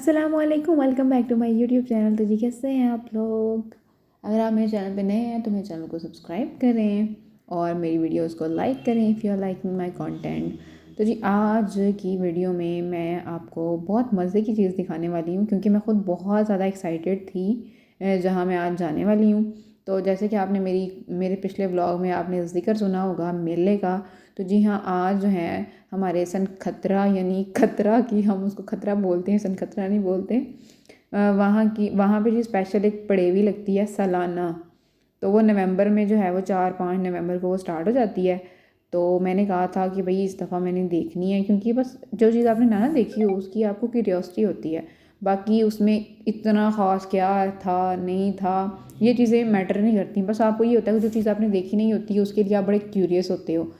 अस्सलामुअलैकुम, welcome back to my YouTube channel. तो जी कैसे हैं आप लोग। अगर आप मेरे चैनल पे नए हैं तो मेरे चैनल को सब्सक्राइब करें और मेरी वीडियोस को लाइक करें if you are liking my content. तो जी आज की वीडियो में मैं आपको बहुत मज़े की चीज़ दिखाने वाली हूँ क्योंकि मैं ख़ुद बहुत ज़्यादा एक्साइटेड थी जहाँ मैं आज जाने वाली हूँ। तो जैसे कि आपने मेरे पिछले व्लॉग में आपने ज़िक्र सुना होगा मेले का। तो जी हाँ, आज जो है हमारे सनखतरा यानी खतरा की, हम उसको खतरा बोलते हैं, सनखतरा नहीं बोलते। वहाँ पे जी स्पेशल एक पड़ेवी लगती है सालाना। तो वो नवंबर में जो है वो 4-5 नवंबर को वो स्टार्ट हो जाती है। तो मैंने कहा था कि भाई इस दफ़ा मैंने देखनी है क्योंकि बस जो चीज़ आपने ना देखी हो उसकी आपको क्यूरियोसिटी होती है। बाकी उसमें इतना ख़ास क्या था नहीं था ये चीज़ें मैटर नहीं करती। बस आपको ये होता है कि जो चीज़ आपने देखी नहीं होती है उसके लिए आप बड़े क्यूरियस होते हो।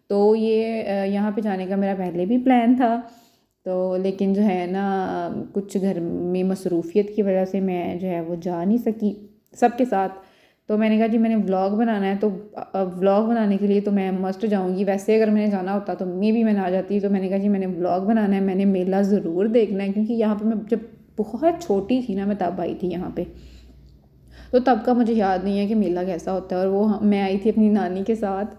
तो ये यहाँ पे जाने का मेरा पहले भी प्लान था। तो लेकिन जो है ना कुछ घर में मसरूफ़ियत की वजह से मैं जो है वो जा नहीं सकी सबके साथ। तो मैंने कहा जी मैंने व्लॉग बनाना है तो व्लॉग बनाने के लिए तो मैं मस्ट जाऊँगी। वैसे अगर मैंने जाना होता तो भी मैं ना जाती। तो मैंने कहा जी मैंने व्लॉग बनाना है, मैंने मेला ज़रूर देखना है क्योंकि यहाँ पे मैं जब बहुत छोटी थी ना मैं तब आई थी यहाँ पे। तो तब का मुझे याद नहीं है कि मेला कैसा होता है। और वो मैं आई थी अपनी नानी के साथ।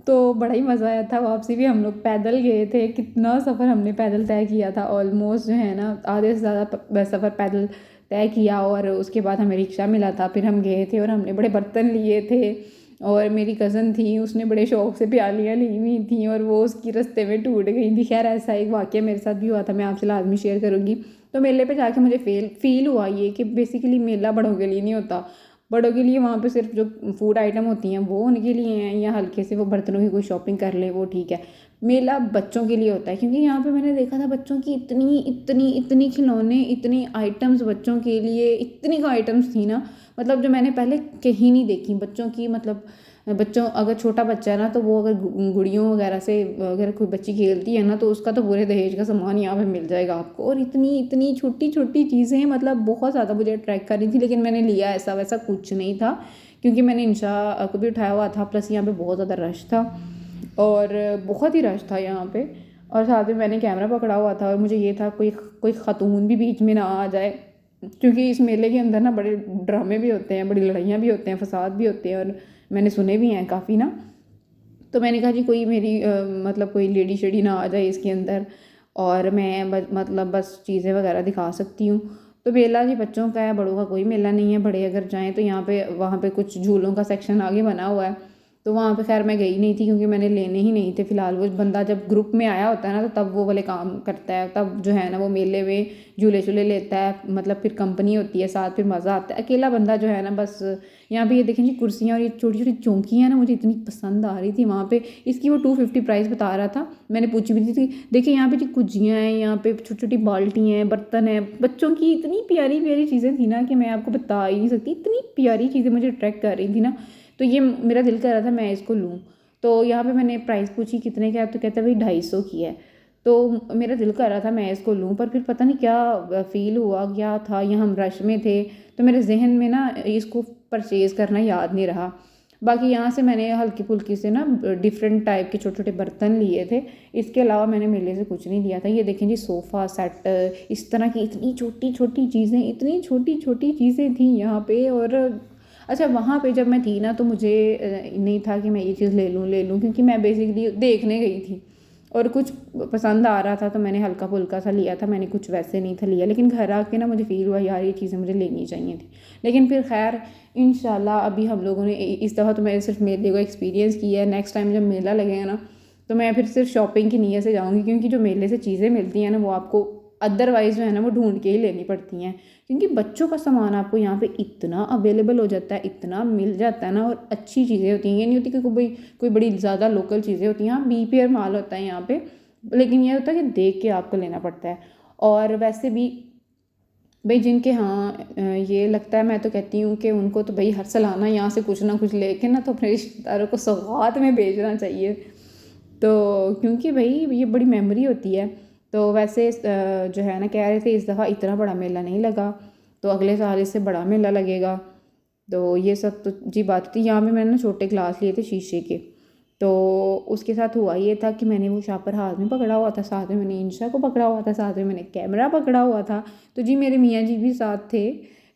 तो बड़ा ही मज़ा आया था। वापसी भी हम लोग पैदल गए थे। कितना सफ़र हमने पैदल तय किया था, ऑलमोस्ट जो है ना आधे से ज़्यादा सफ़र पैदल तय किया। और उसके बाद हमें रिक्शा मिला था, फिर हम गए थे और हमने बड़े बर्तन लिए थे। और मेरी कज़न थी, उसने बड़े शौक़ से प्यालियाँ ली हुई थी और वो उसकी रास्ते में टूट गई थी। खैर ऐसा एक वाक़या मेरे साथ भी हुआ था, मैं आपसे लाजमी शेयर करूँगी। तो मेले पे जाके मुझे फ़ील हुआ ये कि बेसिकली मेला बड़ों के लिए नहीं होता। बड़ों के लिए वहाँ पे सिर्फ जो फूड आइटम होती हैं वो उनके लिए हैं, या हल्के से वो बर्तनों की कोई शॉपिंग कर ले वो ठीक है। मेला बच्चों के लिए होता है क्योंकि यहाँ पे मैंने देखा था बच्चों की इतनी इतनी इतनी खिलौने, इतनी आइटम्स बच्चों के लिए, इतनी आइटम्स थी ना, मतलब जो मैंने पहले कहीं नहीं देखी बच्चों की। मतलब बच्चों, अगर छोटा बच्चा है ना तो वो अगर गुड़ियों वगैरह से अगर कोई बच्ची खेलती है ना तो उसका तो पूरे दहेज का सामान यहाँ पे मिल जाएगा आपको। और इतनी इतनी छोटी छोटी चीज़ें मतलब बहुत ज़्यादा मुझे अट्रैक्ट कर रही थी। लेकिन मैंने लिया ऐसा वैसा कुछ नहीं था क्योंकि मैंने इंशा को भी उठाया हुआ था, प्लस यहाँ पे बहुत ज़्यादा रश था और बहुत ही रश था यहाँ पे। और साथ में मैंने कैमरा पकड़ा हुआ था और मुझे ये था कोई कोई ख़ातून भी बीच में ना आ जाए क्योंकि इस मेले के अंदर ना बड़े ड्रामे भी होते हैं, बड़ी लड़ाइयाँ भी होते हैं, फसाद भी होते हैं और मैंने सुने भी हैं काफ़ी ना। तो मैंने कहा जी कोई मेरी मतलब कोई लेडी शेडी ना आ जाए इसके अंदर और मैं मतलब बस चीज़ें वगैरह दिखा सकती हूँ। तो मेला जी बच्चों का है, बड़ों का कोई मेला नहीं है। बड़े अगर जाएँ तो यहाँ पे वहाँ पे कुछ झूलों का सेक्शन आगे बना हुआ है। तो वहाँ पे खैर मैं गई नहीं थी क्योंकि मैंने लेने ही नहीं थे फ़िलहाल। वो बंदा जब ग्रुप में आया होता है ना तो तब वो वाले काम करता है, तब जो है ना वो मेले में झूले शूले लेता है, मतलब फिर कंपनी होती है साथ, फिर मज़ा आता है। अकेला बंदा जो है ना बस। यहाँ पे ये देखें जी कुर्सियाँ और ये छोटी छोटी चौंकियाँ हैं ना, मुझे इतनी पसंद आ रही थी वहाँ पे। इसकी वो 250 प्राइस बता रहा था, मैंने पूछी भी थी। देखिए यहाँ पे जी कुजियाँ हैं, यहाँ पे छोटी छोटी बाल्टी हैं, बर्तन हैं बच्चों की। इतनी प्यारी प्यारी चीज़ें थी ना कि मैं आपको बता ही नहीं सकती। इतनी प्यारी चीज़ें मुझे अट्रैक्ट कर रही थी ना, तो ये मेरा दिल कर रहा था मैं इसको लूँ। तो यहाँ पे मैंने प्राइस पूछी कितने का है, तो कहता है भाई 250 की है। तो मेरा दिल कर रहा था मैं इसको लूँ, पर फिर पता नहीं क्या फ़ील हुआ, क्या था, यहाँ हम रश में थे तो मेरे जहन में ना इसको परचेज़ करना याद नहीं रहा। बाकी यहाँ से मैंने हल्की फुल्की से ना डिफरेंट टाइप के छोटे छोटे बर्तन लिए थे। इसके अलावा मैंने मेले से कुछ नहीं लिया था। ये देखें जी सोफ़ा सेट, इस तरह की इतनी छोटी छोटी चीज़ें, इतनी छोटी छोटी चीज़ें थी यहाँ पे। और अच्छा वहाँ पे जब मैं थी ना तो मुझे नहीं था कि मैं ये चीज़ ले लूँ क्योंकि मैं बेसिकली देखने गई थी और कुछ पसंद आ रहा था तो मैंने हल्का फुल्का सा लिया था। मैंने कुछ वैसे नहीं था लिया, लेकिन घर आके ना मुझे फ़ील हुआ यार ये चीज़ें मुझे लेनी चाहिए थी। लेकिन फिर खैर इंशाल्लाह अभी हम लोगों ने इस दफ़ा तो मैंने सिर्फ मेले को एक्सपीरियंस किया है। नेक्स्ट टाइम जब मेला लगेगा ना तो मैं फिर सिर्फ शॉपिंग की नीयत से जाऊँगी क्योंकि जो मेले से चीज़ें मिलती हैं ना वो आपको अदरवाइज़ जो है ना वो ढूंढ के ही लेनी पड़ती हैं क्योंकि बच्चों का सामान आपको यहाँ पे इतना अवेलेबल हो जाता है, इतना मिल जाता है ना। और अच्छी चीज़ें होती हैं, ये नहीं होती कि कोई बड़ी ज़्यादा लोकल चीज़ें होती हैं। हाँ बीपीआर माल होता है यहाँ पे, लेकिन ये होता है कि देख के आपको लेना पड़ता है। और वैसे भी भाई जिनके यहाँ ये लगता है, मैं तो कहती हूँ कि उनको तो भाई हर सालाना यहाँ से कुछ ना कुछ लेके ना तो अपने रिश्तेदारों को सौगात में भेजना चाहिए। तो क्योंकि भाई ये बड़ी मेमोरी होती है। तो वैसे जो है ना कह रहे थे इस दफ़ा इतना बड़ा मेला नहीं लगा, तो अगले साल इससे बड़ा मेला लगेगा। तो ये सब तो जी बात थी। यहाँ पे मैंने ना छोटे ग्लास लिए थे शीशे के, तो उसके साथ हुआ ये था कि मैंने वो शापर हाथ में पकड़ा हुआ था, साथ में मैंने इंशा को पकड़ा हुआ था, साथ में मैंने कैमरा पकड़ा हुआ था। तो जी मेरे मियाँ जी भी साथ थे,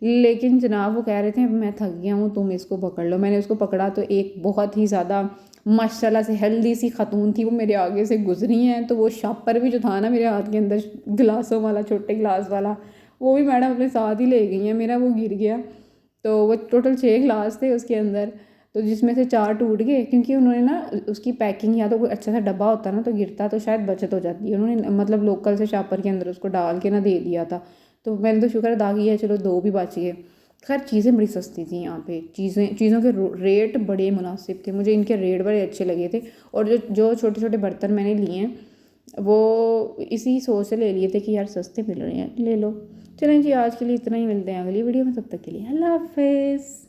लेकिन जनाब वो कह रहे थे मैं थक गया हूँ, तुम इसको पकड़ लो। मैंने उसको पकड़ा तो एक बहुत ही ज़्यादा माशाल्लाह से हेल्दी सी खातून थी, वो मेरे आगे से गुजरी हैं। तो वो शापर भी जो था ना मेरे हाथ के अंदर, गिलासों वाला, छोटे गिलास वाला, वो भी मैडम अपने साथ ही ले गई हैं मेरा, वो गिर गया। तो वो टोटल 6 गिलास थे उसके अंदर, तो जिसमें से 4 टूट गए, क्योंकि उन्होंने ना उसकी पैकिंग, या तो कोई अच्छा सा डब्बा होता ना तो गिरता तो शायद बचत हो जाती है, उन्होंने मतलब लोकल से शापर के अंदर उसको डाल के ना दे दिया था। तो मैंने तो शुक्र अदा किया, चलो 2 भी बच गए। खैर चीज़ें बड़ी सस्ती थी यहाँ पे, चीज़ों के रेट बड़े मुनासिब थे, मुझे इनके रेट बड़े अच्छे लगे थे। और जो जो छोटे छोटे बर्तन मैंने लिए हैं वो इसी सोच से ले लिए थे कि यार सस्ते मिल रहे हैं, ले लो। चलें जी, आज के लिए इतना ही, मिलते हैं अगली वीडियो में, तब तक के लिए अल्लाह हाफिज़।